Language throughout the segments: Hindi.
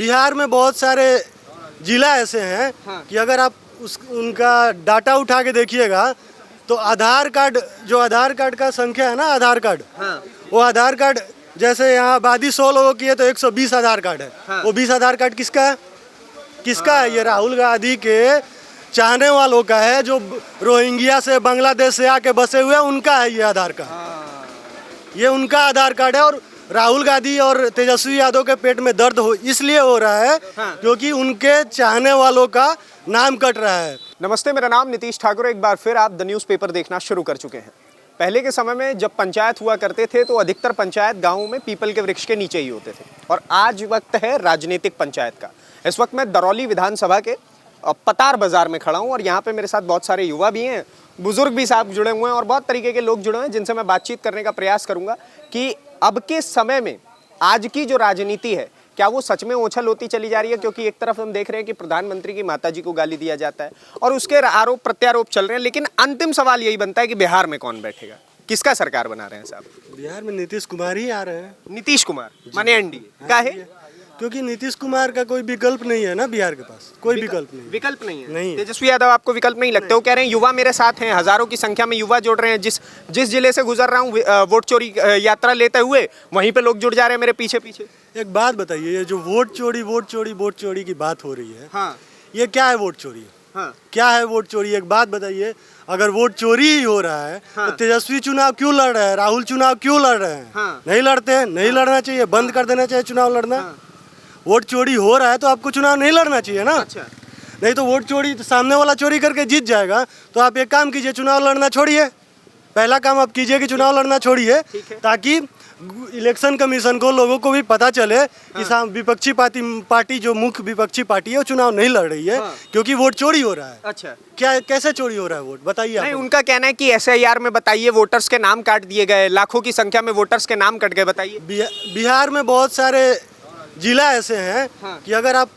बिहार में बहुत सारे जिला ऐसे हैं कि अगर आप उनका डाटा उठा के देखिएगा तो आधार कार्ड का संख्या है ना, आधार कार्ड, वो आधार कार्ड जैसे यहाँ आबादी 100 लोगों की है तो 120 आधार कार्ड है। वो 20 आधार कार्ड किसका है? ये राहुल गांधी के चाहने वालों का है, जो रोहिंग्या से, बांग्लादेश से आके बसे हुए हैं, उनका है ये आधार कार्ड। ये उनका आधार कार्ड है और राहुल गांधी और तेजस्वी यादव के पेट में दर्द इसलिए हो रहा है क्योंकि उनके चाहने वालों का नाम कट रहा है। नमस्ते, मेरा नाम नीतीश ठाकुर। एक बार फिर आप द न्यूज़ पेपर देखना शुरू कर चुके हैं। पहले के समय में जब पंचायत हुआ करते थे तो अधिकतर पंचायत गाँवों में पीपल के वृक्ष के नीचे ही होते थे और आज वक्त है राजनीतिक पंचायत का। इस वक्त मैं दरौली विधानसभा के पतार बाजार में खड़ा हूँ और यहाँ पे मेरे साथ बहुत सारे युवा भी हैं, बुजुर्ग भी साहब जुड़े हुए हैं और बहुत तरीके के लोग जुड़े हुए हैं जिनसे मैं बातचीत करने का प्रयास करूँगा कि अब के समय में आज की जो राजनीति है क्या वो सच में ओछल होती चली जा रही है। क्योंकि एक तरफ हम देख रहे हैं कि प्रधानमंत्री की माताजी को गाली दिया जाता है और उसके आरोप प्रत्यारोप चल रहे हैं, लेकिन अंतिम सवाल यही बनता है कि बिहार में कौन बैठेगा, किसका सरकार बना रहे हैं साहब? बिहार में नीतीश कुमार ही आ रहे हैं। नीतीश कुमार माने एनडीए का है? क्योंकि नीतीश कुमार का कोई विकल्प नहीं है ना, बिहार के पास कोई विकल्प नहीं है। नहीं। तेजस्वी यादव आपको विकल्प नहीं लगते? वो कह रहे हैं युवा मेरे साथ हैं, हजारों की संख्या में युवा जुड़ रहे हैं। जिस जिले से गुजर रहा हूँ वोट चोरी यात्रा लेते हुए वहीं पे लोग जुड़ जा रहे हैं मेरे पीछे पीछे। एक बात बताइए, ये जो वोट चोरी की बात हो रही है, हाँ, ये क्या है वोट चोरी? हाँ, क्या है वोट चोरी? एक बात बताइए, अगर वोट चोरी ही हो रहा है तो तेजस्वी चुनाव क्यों लड़ रहे हैं, राहुल चुनाव क्यों लड़ रहे हैं? नहीं लड़ते हैं, नहीं लड़ना चाहिए, बंद कर देना चाहिए चुनाव लड़ना। वोट चोरी हो रहा है तो आपको चुनाव नहीं लड़ना चाहिए ना। अच्छा। नहीं तो वोट चोरी, सामने वाला चोरी करके जीत जाएगा तो आप एक काम कीजिए, चुनाव लड़ना छोड़िए। पहला काम आप कीजिए कि चुनाव लड़ना छोड़िए, ताकि इलेक्शन कमीशन को, लोगों को भी पता चले कि विपक्षी पार्टी जो मुख्य विपक्षी पार्टी है वो चुनाव नहीं लड़ रही है क्योंकि वोट चोरी हो रहा है। अच्छा, क्या, कैसे चोरी हो रहा है वोट, बताइए आप। नहीं, उनका कहना है कि SIR में बताइए वोटर्स के नाम काट दिए गए, लाखों की संख्या में वोटर्स के नाम कट गए, बताइए। बिहार में बहुत सारे जिला ऐसे हैं कि अगर आप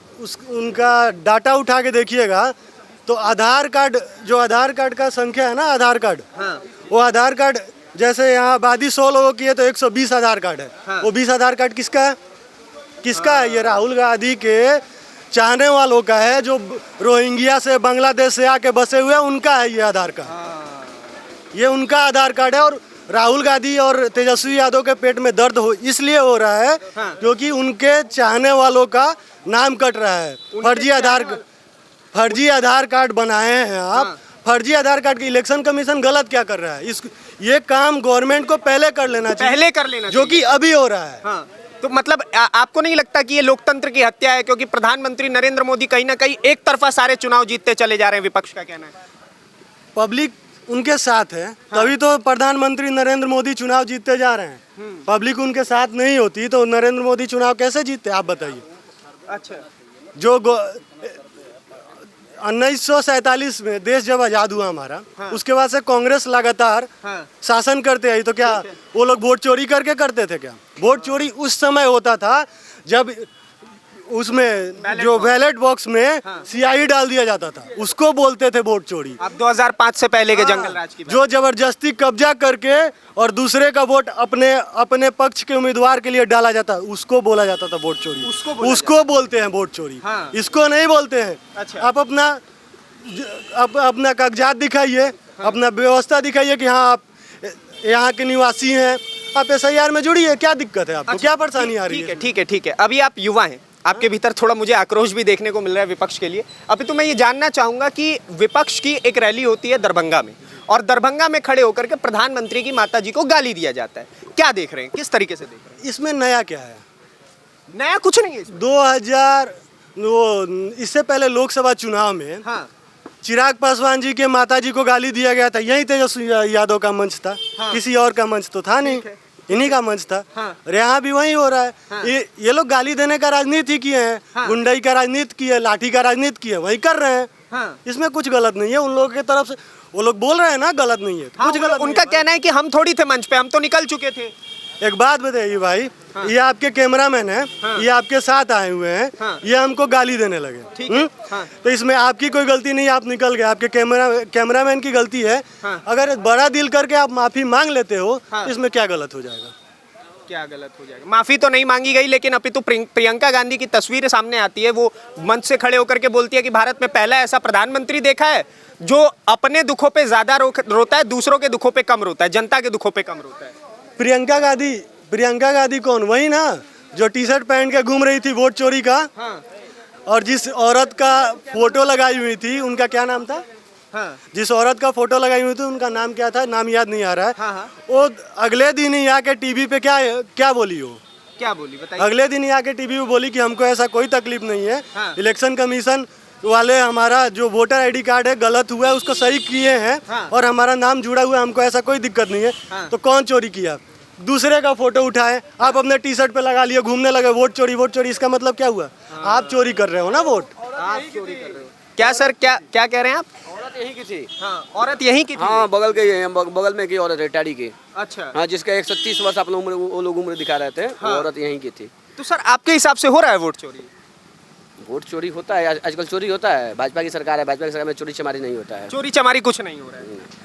उनका डाटा उठा के देखिएगा तो आधार कार्ड का संख्या है ना, आधार कार्ड, वो आधार कार्ड जैसे यहाँ आबादी 100 लोगों की है तो 120 आधार कार्ड है। वो 20 आधार कार्ड किसका है? ये राहुल गांधी के चाहने वालों का है, जो रोहिंग्या से, बांग्लादेश से आके बसे हुए हैं, उनका है ये आधार कार्ड। ये उनका आधार कार्ड है और राहुल गांधी और तेजस्वी यादव के पेट में दर्द इसलिए हो रहा है क्योंकि उनके चाहने वालों का नाम कट रहा है। फर्जी आधार कार्ड बनाए हैं आप। फर्जी आधार कार्ड की इलेक्शन कमीशन गलत क्या कर रहा है? ये काम गवर्नमेंट को पहले कर लेना चाहिए, जो कि अभी हो रहा है। तो मतलब आपको नहीं लगता कि ये लोकतंत्र की हत्या है? क्योंकि प्रधानमंत्री नरेंद्र मोदी कहीं ना कहीं एक तरफा सारे चुनाव जीतते चले जा रहे हैं, विपक्ष का कहना है। पब्लिक उनके साथ है, तभी तो प्रधानमंत्री नरेंद्र मोदी चुनाव जीतते जा रहे हैं। पब्लिक उनके साथ नहीं होती तो नरेंद्र मोदी चुनाव कैसे जीतते, आप बताइए। अच्छा, जो 1947 में देश जब आजाद हुआ हमारा, उसके बाद से कांग्रेस लगातार शासन करते आई, तो क्या वो लोग वोट चोरी करके करते थे क्या? वोट चोरी उस समय होता था जब उसमें जो बैलेट बॉक्स में CI डाल दिया जाता था, उसको बोलते थे वोट चोरी। अब 2005 से पहले के जंगल राज की बात। जो जबरदस्ती कब्जा करके और दूसरे का वोट अपने पक्ष के उम्मीदवार के लिए डाला जाता, उसको बोला जाता था वोट चोरी। उसको बोलते हैं वोट चोरी, इसको नहीं बोलते हैं। अच्छा। आप अपना कागजात दिखाइए, अपना व्यवस्था दिखाइए कि हाँ आप यहाँ के निवासी हैं, आप SIR में जुड़िए। क्या दिक्कत है आपको? क्या परेशानी आ रही है? ठीक है। अभी आप युवा हैं, आपके भीतर थोड़ा मुझे आक्रोश भी देखने को मिल रहा है विपक्ष के लिए। अभी तो मैं ये जानना चाहूंगा कि विपक्ष की एक रैली होती है दरभंगा में और दरभंगा में खड़े होकर के प्रधानमंत्री की माताजी को गाली दिया जाता है। क्या देख रहे हैं, किस तरीके से देख रहे हैं? इसमें नया क्या है? नया कुछ नहीं है। 2000 इससे पहले लोकसभा चुनाव में चिराग पासवान जी के माताजी को गाली दिया गया था, यही तेजस्वी यादव का मंच था। किसी और का मंच तो था नहीं, इन्हीं का मंच था। और यहाँ भी वही हो रहा है। ये लोग गाली देने का राजनीति किए हैं, गुंडाई का राजनीति की है, लाठी का राजनीति की है, वही कर रहे हैं। इसमें कुछ गलत नहीं है उन लोगों की तरफ से। वो लोग बोल रहे हैं ना गलत नहीं है, कुछ गलत। उनका कहना है कि हम थोड़ी थे मंच पे, हम तो निकल चुके थे। एक बात बताइए भाई, ये आपके कैमरामैन है, ये आपके साथ आए हुए हैं, ये हमको गाली देने लगे। तो इसमें आपकी कोई गलती नहीं, आप निकल गए, आपके कैमरामैन की गलती है। अगर बड़ा दिल करके आप माफी मांग लेते हो, इसमें क्या गलत हो जाएगा? क्या गलत हो जाएगा? माफी तो नहीं मांगी गई, लेकिन अभी तो प्रियंका गांधी की तस्वीरें सामने आती है। वो मंच से खड़े होकर के बोलती है कि भारत में पहला ऐसा प्रधानमंत्री देखा है जो अपने दुखों पे ज्यादा रोता है, दूसरों के दुखों पे कम रोता है, जनता के दुखों पे कम रोता है। प्रियंका गांधी कौन? वही ना जो टी शर्ट पहन के घूम रही थी वोट चोरी का। हाँ। और जिस औरत का फोटो लगाई हुई थी, उनका क्या नाम था? हाँ। जिस औरत का फोटो लगाई हुई थी उनका नाम क्या था? नाम याद नहीं आ रहा है। हाँ। वो अगले दिन ही आके टीवी पे क्या बोली हो? क्या बोली बताइए? अगले दिन ही आके टीवी पे बोली कि हमको ऐसा कोई तकलीफ नहीं है। हाँ। इलेक्शन कमीशन वाले हमारा जो वोटर आईडी कार्ड है गलत हुआ है, उसको सही किए हैं। हाँ। और हमारा नाम जुड़ा हुआ है, हमको ऐसा कोई दिक्कत नहीं है। हाँ। तो कौन चोरी किया? दूसरे का फोटो उठाए, आप अपने टी शर्ट पे लगा लिए, घूमने लगे, वोट चोरी। इसका मतलब क्या हुआ? आप चोरी कर रहे हो ना वोट। आप चोरी कर रहे हो। क्या सर, क्या कह रहे हैं आप? औरत यही की थी। हाँ, औरत यही की थी। हाँ, बगल के बगल में की औरत है, टाड़ी की। अच्छा। हाँ, जिसका 130 वर्ष आप लोग वो लोग उम्र दिखा रहे थे। हाँ। वो औरत यही की थी। तो सर आपके हिसाब से हो रहा है वोट चोरी? वोट चोरी होता है, आजकल चोरी होता है। भाजपा की सरकार है, भाजपा की सरकार में चोरी चमारी नहीं होता है। चोरी चमारी कुछ नहीं हो रहा है।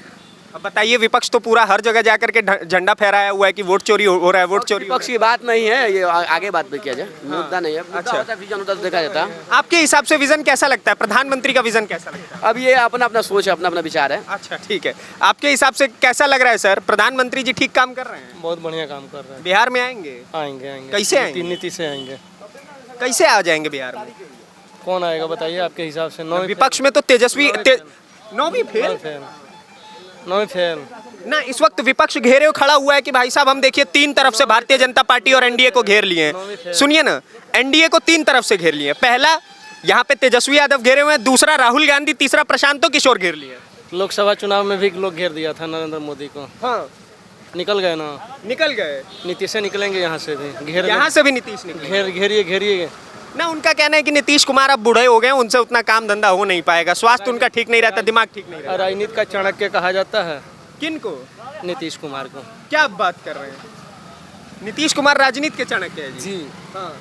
अब बताइए, विपक्ष तो पूरा हर जगह जाकर के झंडा फहराया हुआ है कि वोट चोरी हो रहा है, वोट चोरी हो विपक्ष की बात नहीं है ये, आगे बात पे किया जाए। मुद्दा नहीं है। अच्छा। अच्छा, विजन होता तो देखा जाता। रहा है। आपके हिसाब से विजन कैसा लगता है? प्रधानमंत्री का विजन कैसा लगता है? अब ये अपना अपना सोच है, अपना अपना विचार है। अच्छा, ठीक है। आपके हिसाब से कैसा लग रहा है सर? प्रधानमंत्री जी ठीक काम कर रहे हैं? बहुत बढ़िया काम कर रहे हैं। बिहार में आएंगे? आएंगे। कैसे आएंगे? नीति से आएंगे। कैसे आ जाएंगे बिहार में? कौन आएगा बताइए आपके हिसाब से? विपक्ष में तो तेजस्वी नौवीं फेल ना। इस वक्त विपक्ष घेरे हुए खड़ा हुआ है कि भाई साहब हम देखिए, तीन तरफ से भारतीय जनता पार्टी और एनडीए को घेर लिए हैं। सुनिए ना, एनडीए को तीन तरफ से घेर लिए हैं। पहला यहाँ पे तेजस्वी यादव घेरे हुए हैं, दूसरा राहुल गांधी, तीसरा प्रशांतो किशोर घेर लिए हैं। लोकसभा चुनाव में भी लोग घेर दिया था नरेंद्र मोदी को। हाँ, निकल गए ना। निकल गए। नीतीश से निकलेंगे यहाँ से भी। यहाँ से भी नीतीश निकले। घेरिए। ना, उनका कहना है कि नीतीश कुमार अब बूढ़े हो गए, उनसे उतना काम धंधा हो नहीं पाएगा, स्वास्थ्य उनका ठीक नहीं रहता, दिमाग ठीक नहीं रहता। राजनीति का चाणक्य कहा जाता है। किनको? नीतीश कुमार को। क्या बात कर रहे हैं? नीतीश कुमार राजनीति के चाणक्य है जी। जी, हाँ।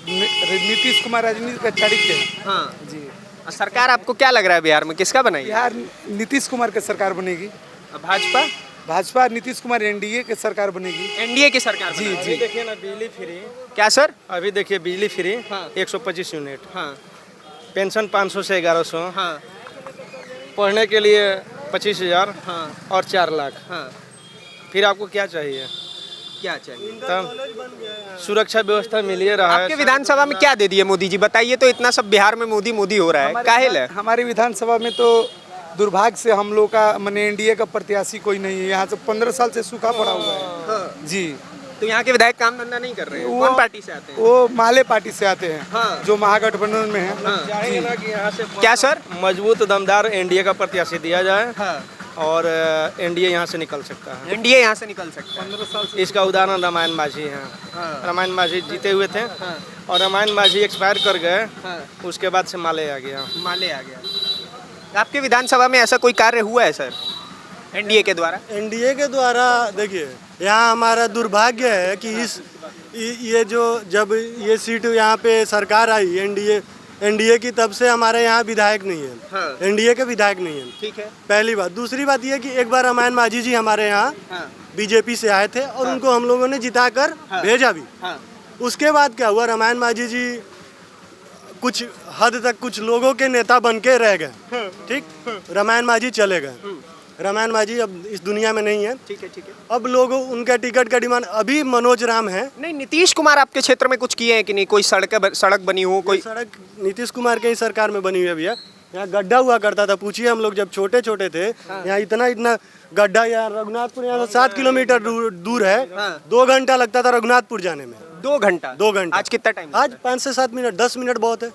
नीतीश कुमार राजनीति का चाणक्य है। हाँ जी, और सरकार आपको क्या लग रहा है बिहार में किसका बनाई? बिहार नीतीश कुमार की सरकार बनेगी। भाजपा? भाजपा नीतीश कुमार एनडीए की सरकार बनेगी। एनडीए की सरकार जी बनाई। जी। देखिए ना, बिजली फ्री। क्या सर? अभी देखिए बिजली फ्री। हाँ। 125 यूनिट। हाँ। पेंशन 500 से 1100। हाँ। पढ़ने के लिए 25,000 हाँ। और 4 लाख। हाँ। फिर आपको क्या चाहिए? क्या चाहिए? तब सुरक्षा व्यवस्था मिल ही रहा है। आपके विधानसभा में क्या दे दिए मोदी जी? बताइए तो, इतना सब बिहार में मोदी मोदी हो रहा है, काहे ले? हमारी विधानसभा में तो दुर्भाग्य से हम लोग का माने एनडीए का प्रत्याशी कोई नहीं है। यहाँ से 15 साल से सूखा पड़ा हुआ है। हाँ। जी, तो यहाँ के विधायक काम धंधा नहीं कर रहे हैं? कौन पार्टी से आते हैं? वो माले पार्टी से आते हैं। हाँ। जो महागठबंधन में है। चाहेंगे ना कि यहाँ से क्या सर? मजबूत दमदार एनडीए का प्रत्याशी दिया जाए। हाँ। और एनडीए यहाँ से निकल सकता है। एनडीए यहाँ से निकल सकता है। 15 साल से इसका उदाहरण रामायण माझी है। हाँ। रामायण माझी जीते हुए थे। हाँ। और रामायण माझी एक्सपायर कर गए। हाँ। उसके बाद से माले आ गया। माले आ गया। आपके विधानसभा में ऐसा कोई कार्य हुआ है सर एनडीए के द्वारा? एनडीए के द्वारा देखिए, यहाँ हमारा दुर्भाग्य है कि ये जो जब ये सीट यहाँ पे सरकार आई एनडीए की, तब से हमारे यहाँ विधायक नहीं है। हाँ। एनडीए के विधायक नहीं है। ठीक है। पहली बात। दूसरी बात ये कि एक बार रामायण माझी जी हमारे यहाँ हाँ। बीजेपी से आए थे और उनको हम लोगों ने जिताकर भेजा भी। हाँ। उसके बाद क्या हुआ, रामायण माझी जी कुछ हद तक कुछ लोगों के नेता बन के रह गए। ठीक, रामायण माझी चले गए। रामायण माझी अब इस दुनिया में नहीं है। ठीक है। ठीक है। अब लोग उनका टिकट का डिमांड, अभी मनोज राम है। नहीं, नीतीश कुमार आपके क्षेत्र में कुछ किए हैं कि नहीं? कोई सड़क बनी हो? कोई सड़क नीतीश कुमार के ही सरकार में बनी हुई है भैया। यहाँ गड्ढा हुआ करता था, पूछिए हम लोग जब छोटे छोटे थे। यहाँ इतना गड्ढा, यहाँ रघुनाथपुर यहाँ से 7 किलोमीटर दूर है। 2 घंटा लगता था रघुनाथपुर जाने में। 2 घंटा? 2 घंटा। आज कितना टाइम? आज 5 से 7 मिनट, 10 मिनट बहुत है।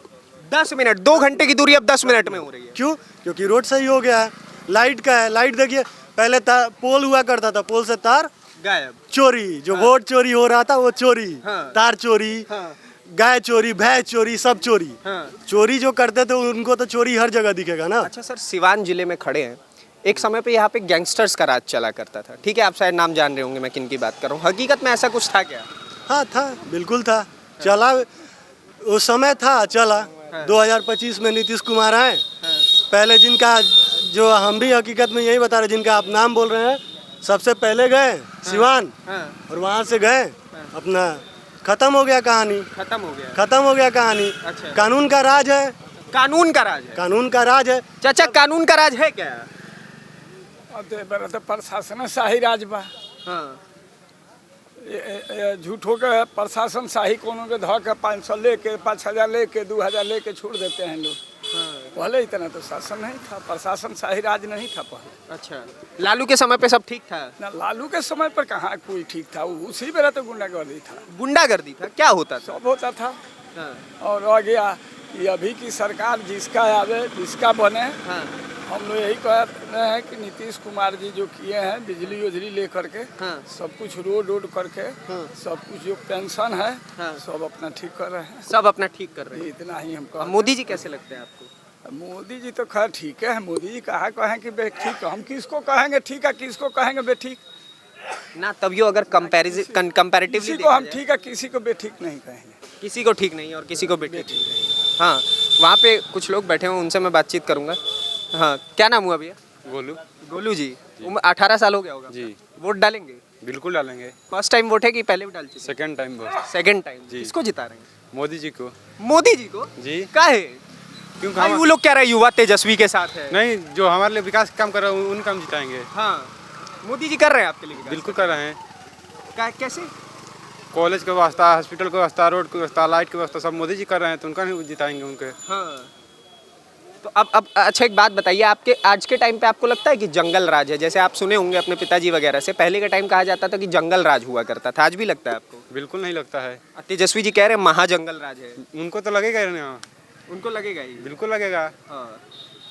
10 मिनट? 2 घंटे की दूरी अब 10 मिनट में हो रही है। क्यों? क्योंकि रोड सही हो गया है, लाइट का है। लाइट देखिए, पहले पोल हुआ करता था, पोल से तार गायब। चोरी, जो वोट चोरी हो रहा था वो चोरी। हाँ। तार चोरी, गाय चोरी, भैंस चोरी, सब चोरी। हाँ। चोरी जो करते थे उनको तो चोरी हर जगह दिखेगा ना। अच्छा सर, सिवान जिले में खड़े हैं। एक समय पे यहाँ पे गैंगस्टर्स का राज चला करता था। ठीक है, आप शायद नाम जान रहे होंगे मैं किन की बात कर रहा हूँ। हकीकत में ऐसा कुछ था क्या? हाँ था, बिल्कुल था। चला, उस समय था, चला। 2025 में नीतीश कुमार आए। पहले जिनका, जो हम भी हकीकत में यही बता रहे, जिनका आप नाम बोल रहे हैं, सबसे पहले गए सिवान। और वहाँ से गए अपना खत्म हो गया कहानी, खत्म हो गया। खत्म हो गया कहानी। अच्छा। कानून का राज है, कानून का राज है। कानून का राज है। चाचा कानून का राज है क्या? तो प्रशासन शाही राज बा। हाँ। झूठो के प्रशासन शाही कोनो के धो के 500 लेके 5000 लेके 2000 लेके छोड़ देते हैं लोग। पहले इतना तो शासन नहीं था, प्रशासन शाही राज नहीं था पहले। अच्छा, लालू के समय पे सब ठीक था? ना लालू के समय पर कहाँ कोई ठीक था, उसी बेरा तो गुंडागर्दी था, गुंडागर्दी था, क्या होता था? सब होता था। हाँ। और रह गया ये अभी की सरकार जिसका आवे जिसका बने। हाँ। हम लोग यही कह रहे हैं कि नीतीश कुमार जी जो किए हैं बिजली उजली ले करके, हाँ। सब कुछ रोड करके, सब कुछ जो पेंशन है, हाँ। सब अपना ठीक कर रहे हैं। सब अपना ठीक कर रहे हैं। इतना ही हम और कह। मोदी जी कैसे लगते हैं आपको? मोदी जी तो खैर ठीक है, मोदी जी कहा कहें कि बे ठीक, हम किसको कहेंगे ठीक है, किसको कहेंगे बे ठीक। ना तभी अगर कंपैरेटिवली किसी को हम ठीक है, किसी को बे ठीक नहीं कहेंगे। किसी को ठीक नहीं और किसी को बेटे ठीक नहीं। हाँ, वहाँ पे कुछ लोग बैठे हुए, उनसे मैं बातचीत करूँगा। हाँ, क्या नाम हुआ भैया? गोलू गोलू जी, उम्र 18 साल हो गया होगा जी। वोट डालेंगे? बिल्कुल डालेंगे। फर्स्ट टाइम वोट है कि पहले भी डाल चुके? सेकंड टाइम बस। Second time. जी। किसको जिता रहे हैं? मोदी जी को। मोदी जी को? जी। काहे? क्यों भाई वो लोग कह रहे हैं युवा तेजस्वी के साथ है। नहीं, जो हमारे लिए विकास काम कर रहे हैं उनका हम जिताएंगे। हाँ, मोदी जी कर रहे हैं आपके लिए विकास? बिल्कुल कर रहे हैं। कैसे? कॉलेज का वास्ता, हॉस्पिटल का वास्ता, रोड का वास्ता, लाइट का वास्ता सब मोदी जी कर रहे हैं, तो उनका नहीं जिताएंगे उनके। हाँ। तो अब अच्छा एक बात बताइए, आपके आज के टाइम पे आपको लगता है कि जंगल राज है? जैसे आप सुने होंगे अपने पिताजी वगैरह से, पहले के टाइम कहा जाता था कि जंगल राज हुआ करता था, आज भी लगता है आपको? बिल्कुल नहीं लगता है। तेजस्वी जी कह रहे हैं महाजंगल राज है। उनको तो लगेगा ही ना। उनको लगेगा ही। बिल्कुल लगेगा। हाँ।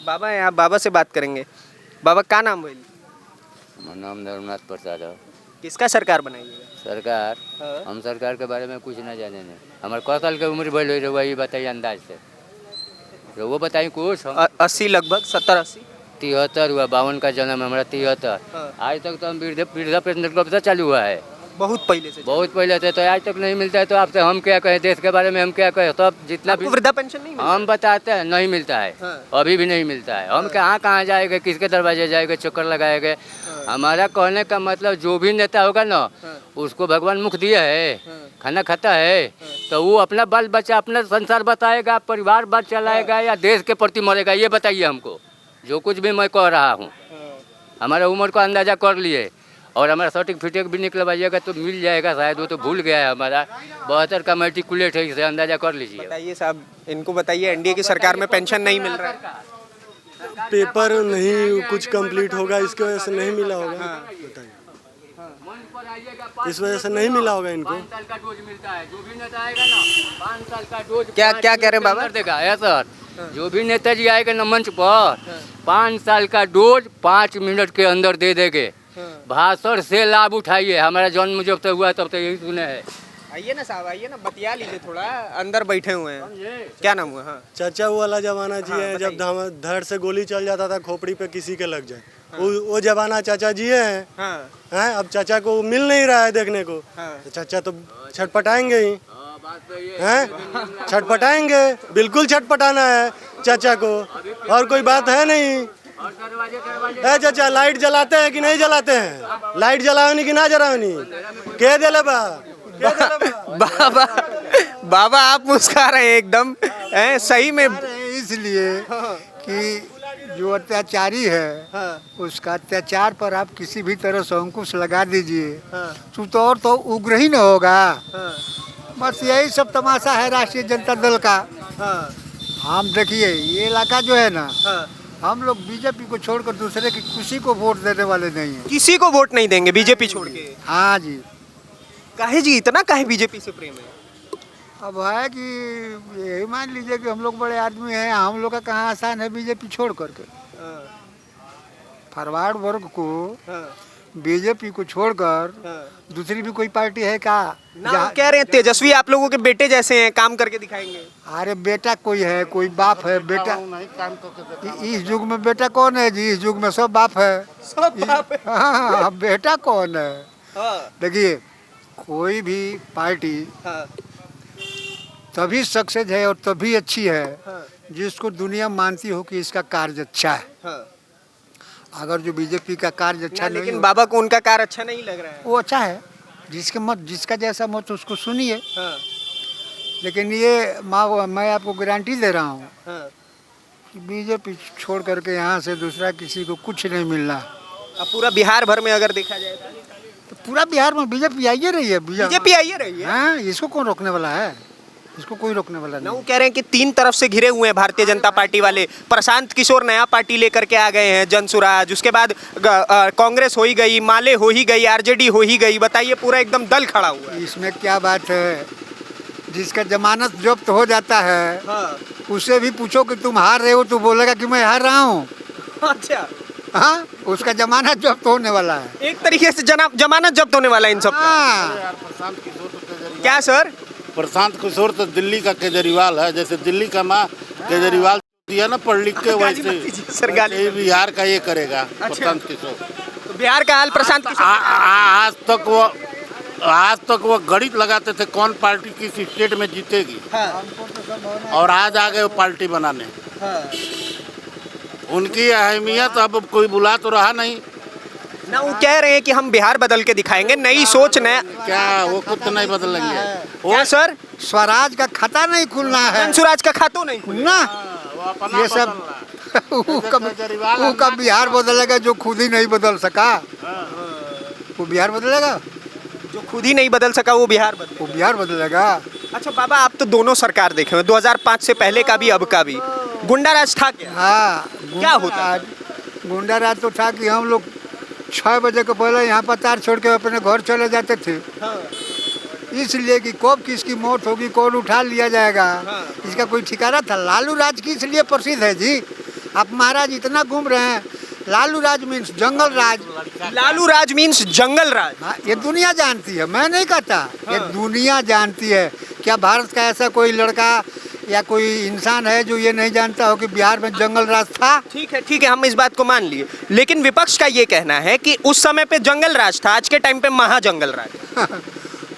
बाबा हैं, आप बाबा से बात करेंगे। बाबा का नाम बोलिए? हमारा नाम धर्मनाथ प्रसाद है। किसका सरकार बनाइएगा? सरकार, हाँ। हम सरकार के बारे में कुछ ना जाने नहीं। हमारे क साल के उम्र बढ़ रही वही बताइए अंदाज से। वो बताइए कुछ। 80 लगभग 70-80। 73 हुआ, 52 का जन्म है हमारा, 73। हाँ। आज तक तो हम वृद्धा पेंशन कब से चालू हुआ है? बहुत पहले से। बहुत पहले से, तो आज तक नहीं मिलता है। तो आपसे हम क्या कहें, देश के बारे में हम क्या कहें? सब जितना भी आपको वृद्धा पेंशन नहीं मिलता? हम बताते हैं नहीं मिलता है। हाँ। अभी भी नहीं मिलता है। हम कहाँ जाएंगे, किसके दरवाजे जाएंगे, चक्कर लगाएंगे? हमारा कहने का मतलब जो भी नेता होगा ना, उसको भगवान मुख दिया है, खाना खाता है, तो वो अपना बाल बच्चा, अपना संसार बताएगा, परिवार बाल चलाएगा या देश के प्रति मरेगा? ये बताइए हमको। जो कुछ भी मैं कह रहा हूँ, हमारा उम्र को अंदाजा कर लिए, और हमारा सर्टिफिकेट भी निकलवाइएगा तो मिल जाएगा शायद। वो तो भूल गया है हमारा, 72 का मैट्रिकुलेट है, इसे अंदाजा कर लीजिए। बताइए साहब, इनको बताइए एनडीए की सरकार में पेंशन नहीं मिल रहा है। पेपर नहीं कुछ कंप्लीट होगा, इसकी वजह से नहीं मिला होगा। बताइए, इस वजह से नहीं मिला होगा इनको। 5 साल का डोज मिलता है, जो भी नेता आएगा ना 5 साल का डोज। क्या कह रहे हैं बाबा? देगा है सर। जो भी नेताजी आएगा ना मंच पर, 5 साल का डोज 5 मिनट के अंदर दे देंगे। भाषण से लाभ उठाइए। हमारा जन्म जब तक हुआ तब तक यही सुने हैं। आइए ना साहब, आइए ना, बतिया लीजिए थोड़ा, अंदर बैठे हुए हैं। क्या नाम हुआ? हाँ। चाचा वो वाला जमाना जी है जब धड़ से गोली चल जाता था, खोपड़ी पे किसी के लग जाए। वो जमाना चाचा जी हैं। हाँ। हैं, अब चाचा को मिल नहीं रहा है देखने को। हाँ। तो चाचा तो छटपटाएंगे ही हैं, छटपटाएंगे, बिल्कुल छटपटाना है चाचा को, और कोई बात है नहीं। है चाचा, लाइट जलाते हैं कि नहीं जलाते हैं? लाइट जलावनी कि ना जलावनी? कह दे ले बा, बाबा बाबा आप मुस्कुरा रहे हैं एकदम, हैं? सही में इसलिए कि जो अत्याचारी है उसका अत्याचार पर आप किसी भी तरह से अंकुश लगा दीजिए, तो और तो उग्र ही न होगा। बस यही सब तमाशा है राष्ट्रीय जनता दल का। हम देखिए ये इलाका जो है ना, हम लोग बीजेपी को छोड़कर दूसरे की किसी को वोट देने वाले नहीं है। किसी को वोट नहीं देंगे बीजेपी छोड़ के? हाँ जी। काहे जी, इतना काहे बीजेपी से प्रेम है? अब है कि यही मान लीजिए कि हम लोग बड़े आदमी हैं, हम लोग का कहाँ आसान है बीजेपी छोड़ करके। फॉरवर्ड वर्ग को बीजेपी को छोड़कर दूसरी भी कोई पार्टी है क्या? ना कह रहे हैं तेजस्वी आप लोगों के बेटे जैसे हैं, काम करके दिखाएंगे। अरे बेटा कोई है, कोई बाप है? बेटा इस युग में बेटा कौन है जी? इस युग में सब बाप है। सब बाप है। हाँ, बेटा कौन है? हाँ। देखिए कोई भी पार्टी तभी सक्सेस है और तभी अच्छी है जिसको दुनिया मानती हो कि इसका कार्य अच्छा है। अगर जो बीजेपी का कार्य अच्छा नहीं लेकिन हो, बाबा को उनका कार्य अच्छा नहीं लग रहा है। वो अच्छा है, जिसका जैसा मत उसको सुनिए। लेकिन ये मैं आपको गारंटी दे रहा हूँ कि बीजेपी छोड़ करके यहाँ से दूसरा किसी को कुछ नहीं मिलना। अब पूरा बिहार भर में अगर देखा जाए तो पूरा बिहार में बीजेपी आइए रही है। बीजेपी आई रही है। हाँ, इसको कौन रोकने वाला है? इसको कोई रोकने वाला ना नहीं। वो कह रहे हैं कि 3 तरफ से घिरे हुए हैं भारतीय जनता पार्टी वाले। प्रशांत किशोर नया पार्टी लेकर के आ गए हैं, जनसुराज, उसके बाद कांग्रेस हो ही गई, माले हो ही गई, आरजेडी हो ही गई। बताइए, पूरा एकदम दल खड़ा हुआ है। इसमें क्या बात है? जिसका जमानत जब्त हो जाता है उससे भी पूछो कि तुम हार रहे हो तो बोलेगा कि मैं हार रहा हूँ। अच्छा, हाँ, उसका जमानत जब्त होने वाला है। एक तरीके से जमानत जब्त होने वाला है इन सब का। हाँ, क्या सर? प्रशांत किशोर तो दिल्ली का केजरीवाल है। जैसे दिल्ली का माँ केजरीवाल दिया ना पढ़ लिख के, वैसे सर गाली ये बिहार का ये करेगा प्रशांत किशोर। तो बिहार का हाल प्रशांत किशोर। आज तक वो गणित लगाते थे कौन पार्टी किस स्टेट में जीतेगी, और आज आ गए वो पार्टी बनाने। उनकी अहमियत अब कोई बुला तो रहा नहीं ना। वो कह रहे हैं कि हम बिहार बदल के दिखाएंगे, नई सोच नया। क्या वो खुद तो नहीं बदलेंगे? क्या सर? स्वराज का खाता नहीं खुलना है। जनसुराज का खातो नहीं ना, ये सब वो कब बिहार बदलेगा जो खुद ही नहीं बदल सका? वो बिहार बदलेगा? जो खुद ही नहीं बदल सका वो बिहार बदलेगा। अच्छा बाबा, आप तो दोनों सरकार देखे हुए, 2005 से पहले का भी अब का भी। गुंडा राज था क्या? हाँ, क्या होता? गुंडा राज तो था कि हम लोग 6 बजे के पहले यहाँ पतार छोड़ के अपने घर चले जाते थे। इसलिए कि कब किसकी मौत होगी, कौन उठा लिया जाएगा, इसका कोई ठिकाना था। लालू राज किस लिए प्रसिद्ध है जी? आप महाराज इतना घूम रहे हैं। लालू राज मीन्स जंगल राज। लालू राज मीन्स जंगल राज। हाँ, ये दुनिया जानती है, मैं नहीं कहता। ये दुनिया जानती है। क्या भारत का ऐसा कोई लड़का या कोई इंसान है जो ये नहीं जानता हो कि बिहार में जंगल राज था? ठीक है, हम इस बात को मान लिए। लेकिन विपक्ष का ये कहना है कि उस समय पे जंगल राज था, आज के टाइम पे महाजंगल राज।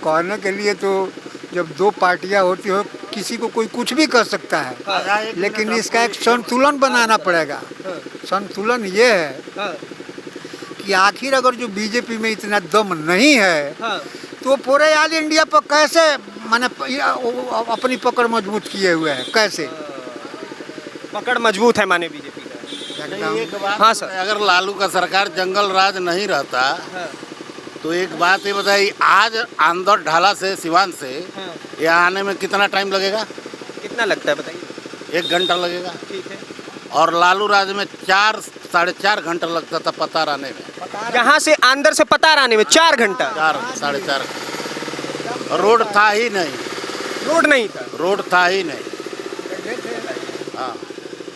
कहने के लिए तो जब 2 पार्टियां होती हो, किसी को कोई कुछ भी कर सकता है, लेकिन इसका एक संतुलन बनाना पड़ेगा। संतुलन ये है कि आखिर अगर जो बीजेपी में इतना दम नहीं है तो पूरे ऑल इंडिया पर कैसे माने अपनी पकड़ मजबूत किए हुए हैं? कैसे पकड़ मजबूत है माने बीजेपी का? एक बात, हाँ सर। अगर लालू का सरकार जंगल राज नहीं रहता तो एक बात ये बताइए, आज आंदर ढाला से सिवान से यहाँ आने में कितना टाइम लगेगा? कितना लगता है बताइए? 1 घंटा लगेगा। ठीक है। और लालू राज में 4-4.5 घंटा लगता था पतार आने में। यहाँ से अंदर से पतार आने में 4 घंटा? 4-4.5। रोड था ही नहीं। रोड था ही नहीं। हाँ,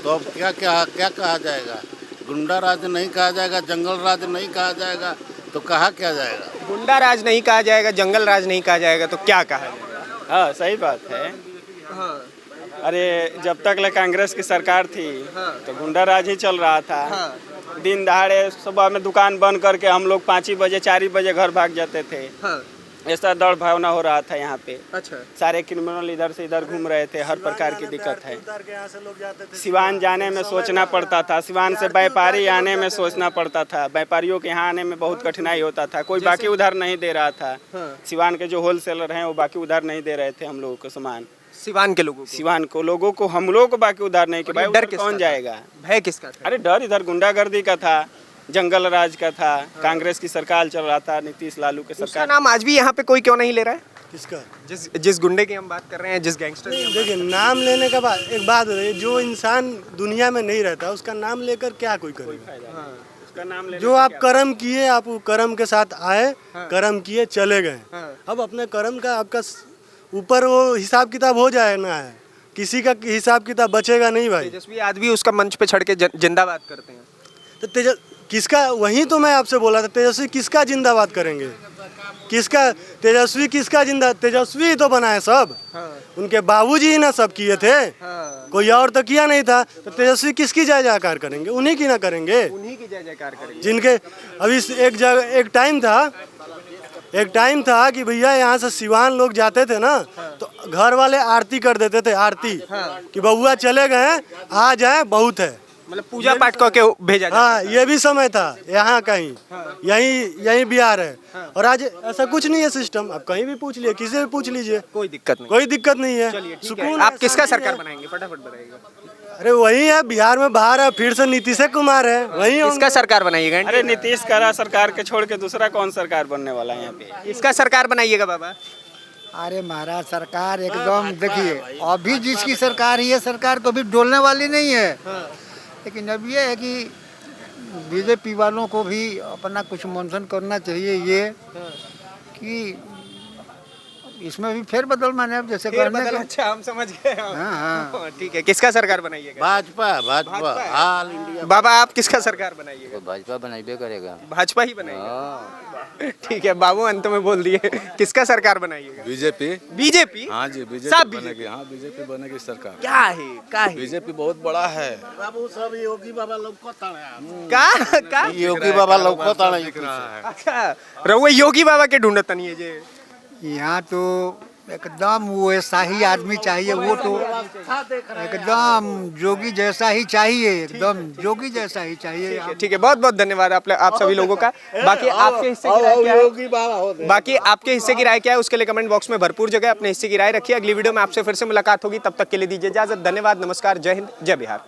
तो अब क्या कहा जाएगा? गुंडा राज नहीं कहा जाएगा, जंगल राज नहीं कहा जाएगा, तो कहा क्या जाएगा? गुंडा राज नहीं कहा जाएगा, जंगल राज नहीं कहा जाएगा, तो क्या कहा जाएगा? हाँ, सही बात है। अरे जब तक ले कांग्रेस की सरकार थी तो गुंडा राज ही चल रहा था। दिन दहाड़े सुबह में दुकान बंद करके हम लोग 5 ही बजे 4 ही बजे घर भाग जाते थे। ऐसा दौड़ भावना हो रहा था यहाँ पे। अच्छा। सारे क्रिमिनल इधर से इधर घूम रहे थे, हर प्रकार की दिक्कत है। सिवान जाने में सोचना पड़ता था, सिवान से व्यापारी आने में सोचना पड़ता था, व्यापारियों के यहाँ आने में बहुत कठिनाई होता था। कोई बाकी उधार नहीं दे रहा था। सिवान के जो होलसेलर हैं वो बाकी उधार नहीं दे रहे थे हम लोगों को सामान। सिवान के लोगों को हम लोगों को बाकी उधार नहीं कि भाई डर कौन जाएगा? भय किसका था? अरे डर इधर गुंडागर्दी का था, जंगल राज का था। कांग्रेस की सरकार चल रहा था, नीतीश लालू की उसका सरकार। नाम आज भी यहाँ पे कोई क्यों नहीं ले रहा है? किसका? जिस गुंडे की हम बात कर रहे हैं, जिस गैंगस्टर की हम देखिए, नाम लेने का बाद एक बात है, जो इंसान दुनिया में नहीं रहता उसका नाम लेकर क्या कोई करेगा? उसका नाम ले जो आप कर्म किए, आप वो कर्म के साथ आए, कर्म किए चले गए। अब अपने कर्म का आपका ऊपर वो हिसाब किताब हो जाए ना है, किसी का हिसाब किताब बचेगा नहीं भाई। तेजस्वी आज भी उसका मंच पे चढ़ के जिंदाबाद करते हैं। तो किसका, वही तो मैं आपसे बोला था, तेजस्वी किसका जिंदाबाद करेंगे? किसका तेजस्वी, किसका जिंदा? तेजस्वी ही तो बनाए सब। उनके बाबूजी ही ना सब किए थे। कोई और तो किया नहीं था। तो तेजस्वी किसकी जय जयकार करेंगे? उन्हीं की ना करेंगे, उन्हीं की जय जयकार करेंगे जिनके अभी एक टाइम था कि भैया यहाँ से सिवान लोग जाते थे ना तो घर वाले आरती कर देते थे, आरती कि बबुआ चले गए, आ जाए बहुत है। मतलब पूजा पाठ करके भेजा जाता हाँ, ये भी समय था यहाँ कहीं, यही बिहार है। और आज ऐसा कुछ नहीं है सिस्टम, आप कहीं भी पूछ लिए, किसी से भी पूछ लीजिए, कोई दिक्कत नहीं। कोई दिक्कत नहीं है। चलिए ठीक है, सुकून आप है, किसका शांति सरकार है। बनाएंगे, फटाफट बताइएगा। अरे वही है, बिहार में बाहर है, फिर से नीतीश कुमार है, वही किसका सरकार बनाइएगा? अरे नीतीश करा सरकार के छोड़ के दूसरा कौन सरकार बनने वाला है यहाँ पे? इसका सरकार बनाइएगा बाबा। अरे महाराज सरकार एकदम देखिए, अभी जिसकी सरकार है ये सरकार कभी डोलने वाली नहीं है। लेकिन अब ये है कि बीजेपी वालों को भी अपना कुछ मंथन करना चाहिए, ये कि इसमें भी फेरबदल माने अब जैसे करने बदल, का। अच्छा हम समझ गए। हाँ, हाँ। ठीक है, किसका सरकार बनाइएगा? Bhajpa Bhajpa all India. बाबा आप किसका सरकार बनाइएगा? भाजपा बनाइबे करेगा। भाजपा ही बनाइएगा। ठीक है बाबू, अंत में बोल दिए, किसका सरकार बनाइएगा? बीजेपी। बीजेपी? हाँ जी, सब बीजेपी बीजेपी। बनेगी। हाँ, बीजेपी बनेगी सरकार। क्या है का है? बीजेपी बहुत बड़ा है। बाबू सब योगी बाबा लौको का योगी बाबा लौको ताणे दिख रहा है। अच्छा रहुए योगी बाबा के ढूंढत नहीं है जे। यहाँ तो एकदम वो शाही आदमी चाहिए, वो तो एकदम जोगी जैसा ही चाहिए, एकदम जोगी जैसा ही चाहिए। ठीक है, बहुत बहुत धन्यवाद आप सभी लोगों का। बाकी आपके हिस्से की राय क्या है? बाकी आपके हिस्से की राय क्या है उसके लिए कमेंट बॉक्स में भरपूर जगह अपने हिस्से की राय रखिए। अगली वीडियो में आपसे फिर से मुलाकात होगी, तब तक के लिए दीजिए इजाजत। धन्यवाद, नमस्कार, जय हिंद, जय बिहार।